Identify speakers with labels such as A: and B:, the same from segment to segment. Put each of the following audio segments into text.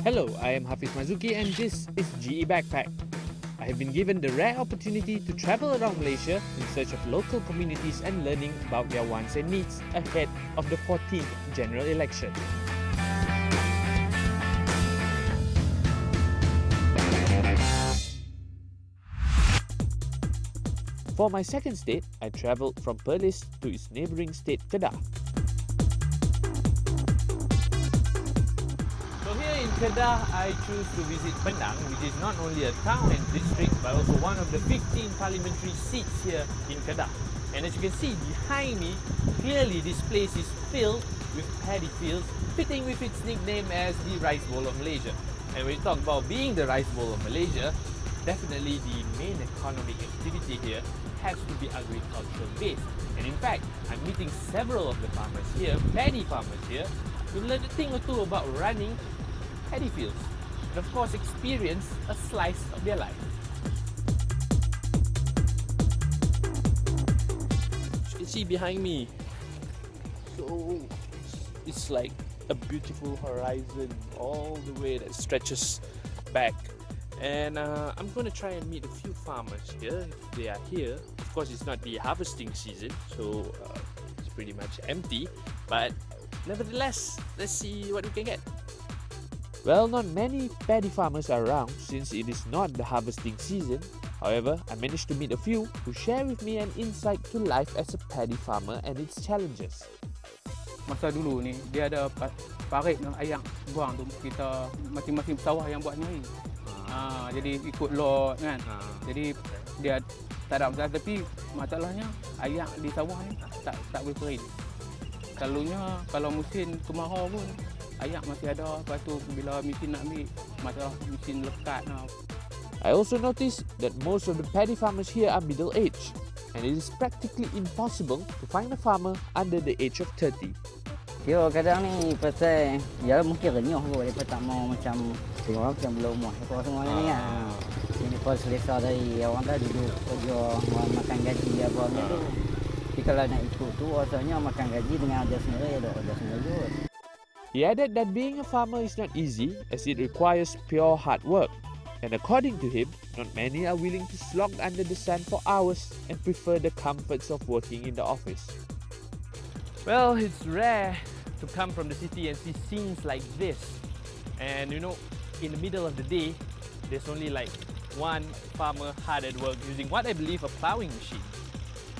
A: Hello, I am Hafiz Marzukhi and this is GE Backpack. I have been given the rare opportunity to travel around Malaysia in search of local communities and learning about their wants and needs ahead of the 14th general election. For my second state, I travelled from Perlis to its neighbouring state Kedah. So here in Kedah, I choose to visit Pendang, which is not only a town and district but also one of the 15 parliamentary seats here in Kedah. And as you can see behind me, clearly this place is filled with paddy fields, fitting with its nickname as the Rice Bowl of Malaysia. And when we talk about being the Rice Bowl of Malaysia, definitely the main economic activity here has to be agricultural based. And in fact, I'm meeting several of the farmers here, paddy farmers here, to learn a thing or two about running paddy fields, and of course experience a slice of their life. You can see behind me, so it's like a beautiful horizon all the way that stretches back. And I'm going to try and meet a few farmers here if they are here. Of course, it's not the harvesting season, so it's pretty much empty, but nevertheless, let's see what we can get. Well, not many paddy farmers are around since it is not the harvesting season. However, I managed to meet a few who share with me an insight to life as a paddy farmer and its challenges.
B: Masa dulu ni, dia ada parit ayam buang tu, kita masing-masing sawah yang buat ni. Jadi ikut lot kan. Jadi dia tak ada masalah, tapi masalahnya ayak di sawah ni tak boleh kering. Selalunya kalau musim kemarau pun ayak masih ada, lepas tu bila mesin nak ambil masalah mesin lekat.
A: I also noticed that most of the paddy farmers here are middle-aged, and it is practically impossible to find a farmer under the age of 30.
C: Yo, kadang ni pasal ya mungkin renyuh kot, dia tak mau macam tengok orang macam belum umur kau semua ni kan. Ini pun selesa dari orang dah duduk kerja makan gaji apa macam tu. Tapi kalau nak ikut tu rasanya makan gaji dengan ada sendiri ada sendiri kot.
A: He added that being a farmer is not easy as it requires pure hard work. And according to him, not many are willing to slog under the sun for hours and prefer the comforts of working in the office. Well, it's rare to come from the city and see scenes like this. And you know, in the middle of the day, there's only like one farmer hard at work using what I believe a plowing machine.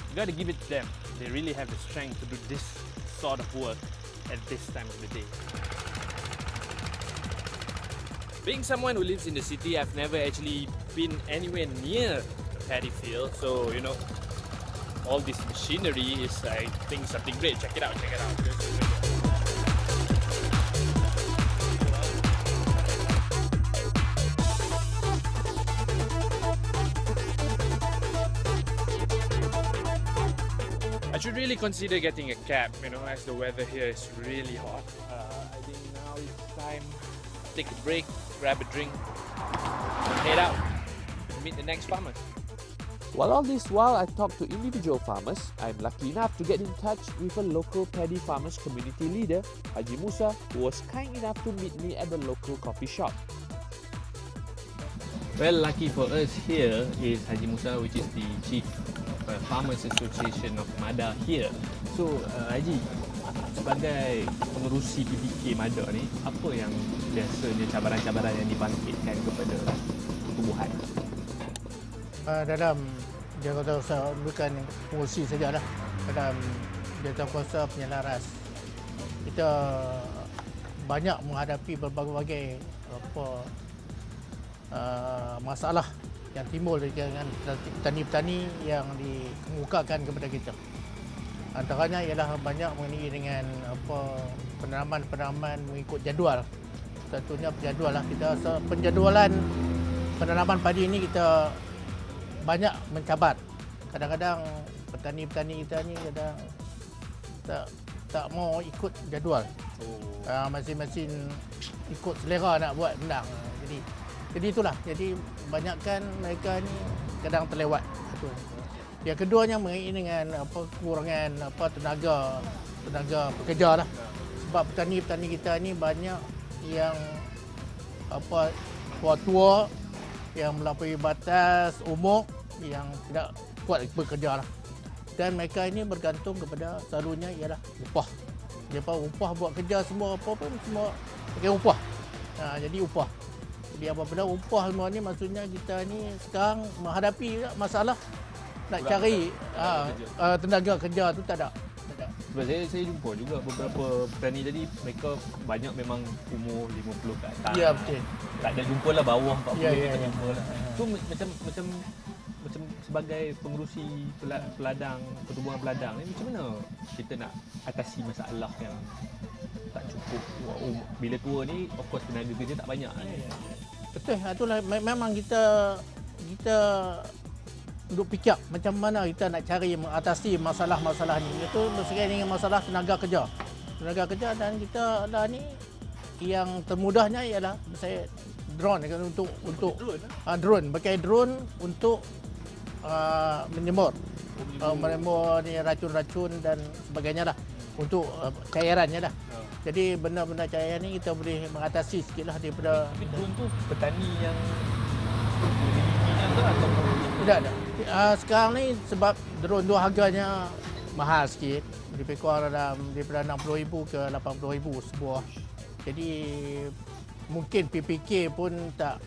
A: You gotta give it to them. They really have the strength to do this sort of work at this time of the day. Being someone who lives in the city, I've never actually been anywhere near a paddy field. So, you know, all this machinery is, I think, something great. Check it out, check it out. I should really consider getting a cab, you know, as the weather here is really hot. I think now it's time to take a break, grab a drink, and head out to meet the next farmer. While all this while I talk to individual farmers, I'm lucky enough to get in touch with a local paddy farmers community leader, Haji Musa, who was kind enough to meet me at the local coffee shop.
B: Well, lucky for us here is Haji Musa, which is the chief Farmers Association of Mada here. So, Haji, sebagai pengerusi PPK Mada ni, apa yang biasanya cabaran-cabaran yang dibangkitkan kepada tumbuhan?
D: Dalam jawatan bukan pengurusi sajalah, dalam jawatan penyelaras kita banyak menghadapi berbagai masalah yang timbul dengan petani-petani yang dikemukakan kepada kita. Antaranya ialah banyak mengenai dengan penanaman mengikut jadual. Tentunya penjadual lah, kita penjadualan penanaman padi ini kita banyak mencabat. Kadang-kadang petani-petani kita ni kadang tak mau ikut jadual. Masing-masing ikut selera nak buat pendang. Jadi itulah. Jadi banyakkan mereka ni kadang terlewat. Yang keduanya mengenai dengan kekurangan tenaga pekerja lah. Sebab petani-petani kita ni banyak yang tua-tua yang melampaui batas umur yang tidak kuat bekerja lah. Dan mereka ini bergantung kepada selalunya ialah upah. Mereka upah buat kerja semua apa pun semua pakai upah. Jadi upah. Jadi apabila upah semua ni maksudnya kita ni sekarang menghadapi masalah nak cari tenaga kerja tu tak ada.
A: Sebab saya jumpa juga beberapa petani tadi, mereka banyak memang umur 50 ke atas.
D: Ya, betul.
A: Tak ada jumpa lah bawah 40
D: Ya.
A: jumpa lah. So macam sebagai pengurusi peladang, pertubuhan peladang ni, macam mana kita nak atasi masalah yang tak cukup bila tua ni? Of course tenaga kerja tak banyak.
D: Betul, itulah memang kita duduk fikir macam mana kita nak cari mengatasi masalah-masalah ni. Itu berkaitan dengan masalah tenaga kerja. Tenaga kerja, dan kita ada ni yang termudahnya ialah saya drone untuk drone, pakai drone untuk menyemur ni racun-racun dan sebagainya lah, untuk cairannya lah. Jadi benda-benda cairan ni kita boleh mengatasi sikit lah daripada.
A: Tapi drone tu petani yang memilikinya ke ataupun
D: tidak ada. Sekarang ni sebab drone tu harganya mahal sikit, lebih kurang daripada 60,000 ke 80,000 sebuah. Jadi mungkin PPK pun tak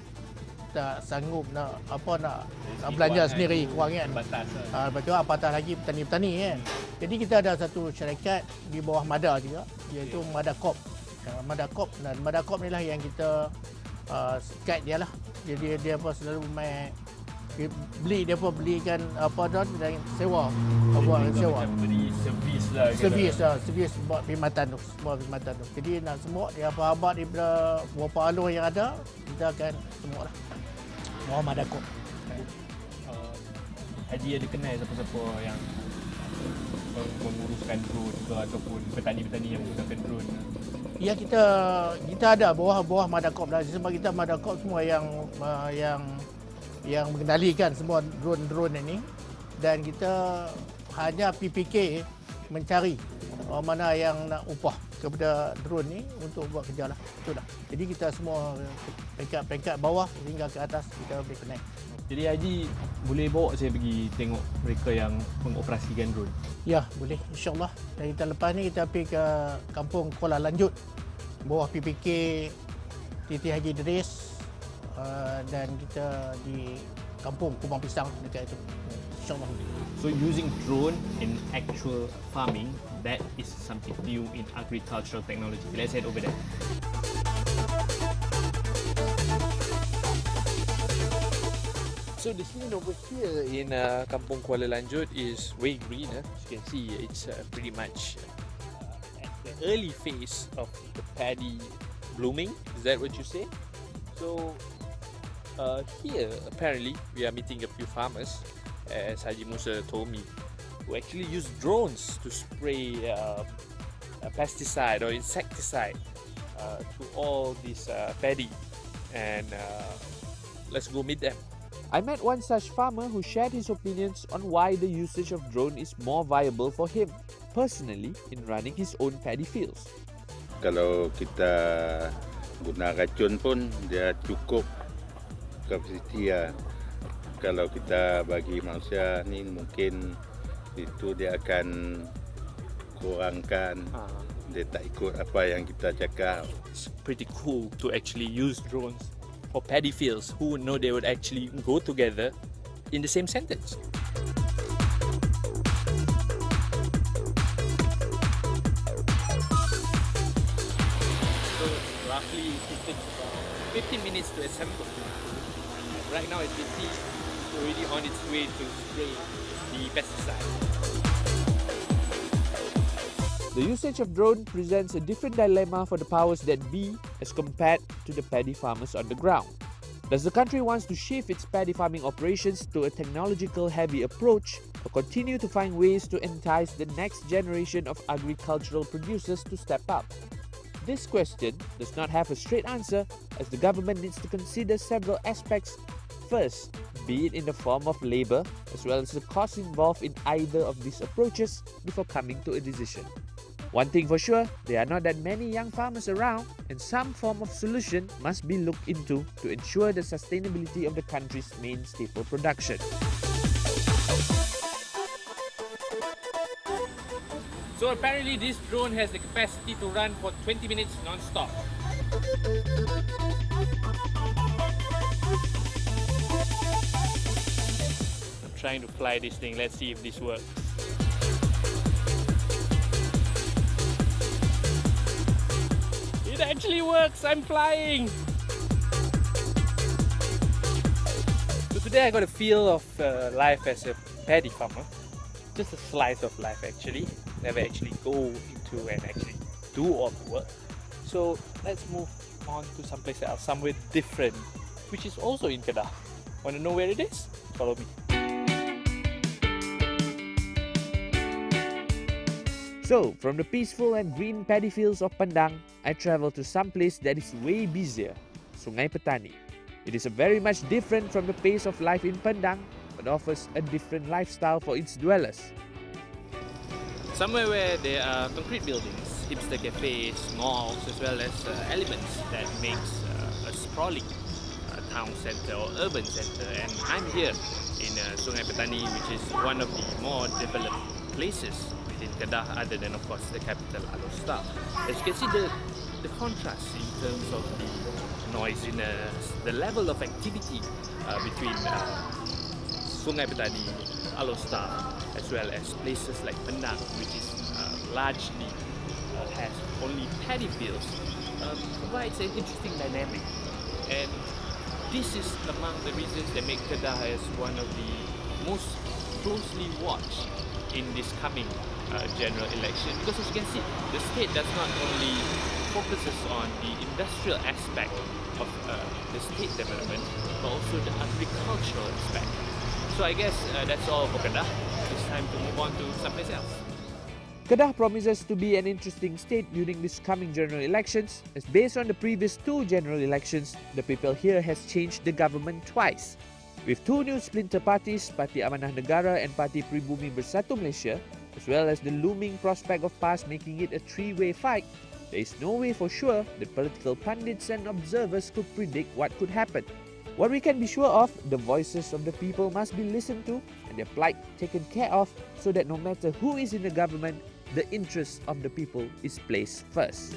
D: sanggup nak belanja sendiri, kewangan. Lepas tu apatah lagi petani-petani kan. Jadi kita ada satu syarikat di bawah MADA juga, iaitu MADA Corp. MADA Corp, dan MADA Corp ni lah yang kita guide dia lah. Jadi dia selalu belikan dan sewa.
A: beri servis lah.
D: Servis buat perkhidmatan tu, Jadi nak semua dia apa-apa daripada beberapa alur yang ada, kita akan semua lah. Muhammad Dakob.
A: Haji ada kenal siapa-siapa yang menguruskan drone ke ataupun petani-petani yang menggunakan drone?
D: Ya, kita ada bawah Madakob dah, sebab kita Madakob semua yang mengendalikan semua drone ini, dan kita hanya PPK mencari mana yang nak upah kepada drone ni untuk buat kerja lah. Itulah. Jadi kita semua peringkat bawah hingga ke atas kita boleh connect.
A: Jadi Haji boleh bawa saya pergi tengok mereka yang mengoperasikan drone?
D: Ya, boleh, insyaAllah. Dan kita lepas ni kita pergi ke kampung Kuala Lanjut, bawah PPK Titi Haji Idris, dan kita di kampung Kubang Pisang dekat itu, insyaAllah.
A: So using drone in actual farming, that is something new in agricultural technology. Let's head over there.
E: So the scene over here in Kampung Kuala Lanjut is way greener. As you can see, it's pretty much at the early phase of the paddy blooming. Is that what you say? So here, apparently, we are meeting a few farmers, as Haji Musa told me, who actually use drones to spray a pesticide or insecticide to all this paddy. And let's go meet them. I met one such farmer who shared his opinions on why the usage of drone is more viable for him personally in running his own paddy fields.
F: Kalau kita guna racun pun dia cukup kapasiti ya. Kalau kita bagi manusia ni mungkin itu dia akan kurangkan. Dia tak ikut apa yang kita cakap.
E: It's pretty cool to actually use drones for paddy fields. Who would know they would actually go together in the same sentence? So roughly it takes about 15 minutes to assemble. Right now it's already on its way to spray the pesticide. The usage of drone presents a different dilemma for the powers that be as compared to the paddy farmers on the ground. Does the country want to shift its paddy farming operations to a technological heavy approach, or continue to find ways to entice the next generation of agricultural producers to step up? This question does not have a straight answer, as the government needs to consider several aspects. First, be it in the form of labour as well as the costs involved in either of these approaches before coming to a decision. One thing for sure, there are not that many young farmers around, and some form of solution must be looked into to ensure the sustainability of the country's main staple production.
A: So apparently this drone has the capacity to run for 20 minutes non-stop. I'm trying to fly this thing. Let's see if this works. It actually works! I'm flying! So today I got a feel of life as a paddy farmer. Just a slice of life actually. Never actually go into and actually do all the work. So let's move on to someplace else, somewhere different, which is also in Kedah. Want to know where it is? Follow me.
E: So, from the peaceful and green paddy fields of Pendang, I travel to some place that is way busier, Sungai Petani. It is a very much different from the pace of life in Pendang, but offers a different lifestyle for its dwellers.
A: Somewhere where there are concrete buildings, hipster cafes, malls, as well as elements that makes a sprawling town centre or urban centre. And I'm here in Sungai Petani, which is one of the more developed places within Kedah, other than of course the capital Alor. As you can see, the contrast in terms of the noisiness, the level of activity between Sungai Petani, Alor, as well as places like Pendang, which is largely has only paddy fields, provides an interesting dynamic. And this is among the reasons that make Kedah as one of the most closely watched in this coming general election, because as you can see, the state does not only focuses on the industrial aspect of the state development, but also the agricultural aspect. So I guess that's all for Kedah. It's time to move on to someplace else.
E: Kedah promises to be an interesting state during this coming general elections, as based on the previous two general elections, the people here has changed the government twice. With two new splinter parties, Parti Amanah Negara and Parti Pribumi Bersatu Malaysia, as well as the looming prospect of PAS making it a three-way fight, there is no way for sure that political pundits and observers could predict what could happen. What we can be sure of, the voices of the people must be listened to and their plight taken care of, so that no matter who is in the government, the interest of the people is placed first.